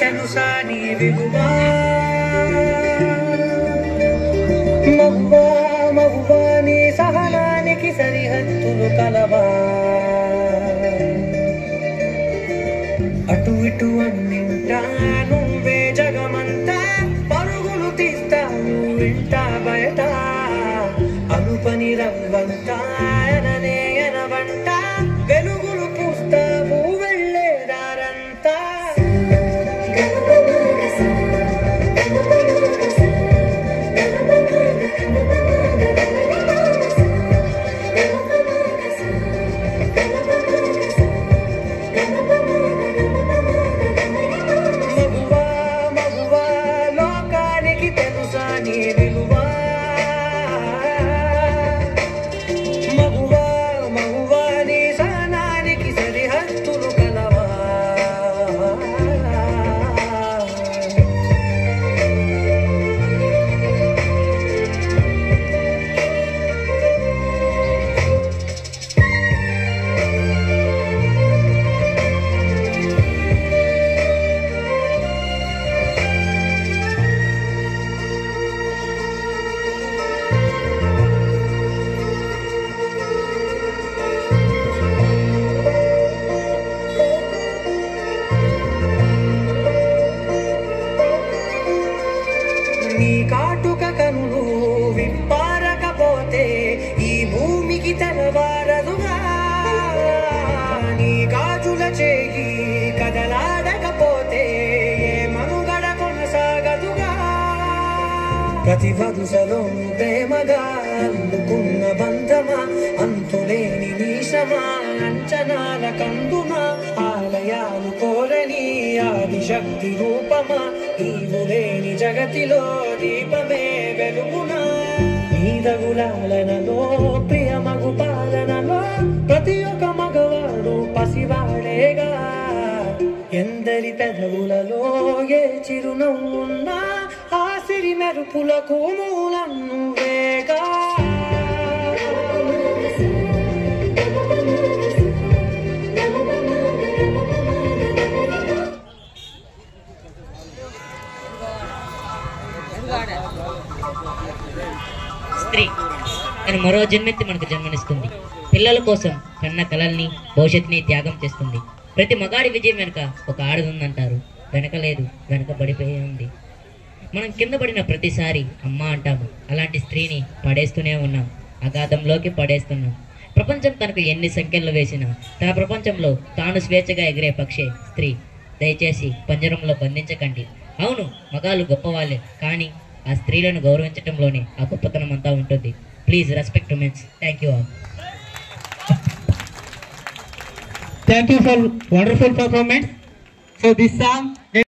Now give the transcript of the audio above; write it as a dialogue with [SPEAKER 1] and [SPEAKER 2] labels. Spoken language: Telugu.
[SPEAKER 1] తెలుసా నీ విలువా మగువా మగువా నీ సహనానికి సరిహద్దులు కలవా అటు ఇటు అన్నింటా నువ్వే జగమంతా పరుగులు తీస్తావు ఇంట బయట అనుపని రవ్వంతా ఎననే ఎనవంట వెలుగులు పూస్తావు వెళ్ళేదారంతా మగువా మగువా లోకానికి తెలుసా నీ విలువా మగువా మగువా నీ సహనానికి సరిహద్దులు కలవా నీ కాటుక కనులు విప్పారకపోతే ఈ భూమికి తెలవారదుగా నీ గాజుల చేయి కదలాడకపోతే ఏ మనుగడ కొనసాగదుగా ప్రతి వరుసలో ప్రేమగా అల్లుకున్న బంధమా అంతులేని నీశమా అంచనాల కందుమా ఆలయాలు కోరని ఆదిశక్తి రూపమా నీవు లేని జగతిలో దీపమే వెలుగునా నీదగులాలనలో ప్రియమగు పాలనలో ప్రతి ఒక్క మగవాడు పసివాడేగా ఎందరి పెదవులలో ఏ చిరునవ్వున్నా ఆ సిరి మెరుపులకు మూలం నువ్వేగా
[SPEAKER 2] స్త్రీ తను మరో జన్మెత్తి మనకు జన్మనిస్తుంది. పిల్లల కోసం కన్న కలల్ని భవిష్యత్తుని త్యాగం చేస్తుంది. ప్రతి మగాడి విజయం వెనుక ఒక ఆడది ఉందంటారు. వెనక లేదు, వెనక పడిపోయి ఉంది. మనం కింద పడిన ప్రతిసారి అమ్మ అంటాము. అలాంటి స్త్రీని పడేస్తూనే ఉన్నాం, అగాధంలోకి పడేస్తున్నాం. ప్రపంచం తనకు ఎన్ని సంఖ్యలు వేసినా తన ప్రపంచంలో తాను స్వేచ్ఛగా ఎగిరే పక్షే స్త్రీ. దయచేసి పంజరంలో బంధించకండి. అవును, మగాళ్ళు గొప్పవాళ్ళే, కానీ ఆ స్త్రీలను గౌరవించడంలోనే ఆ గొప్పతనం అంతా ఉంటుంది. Please respect women's. Thank you all.
[SPEAKER 3] Thank you for wonderful performance. So this song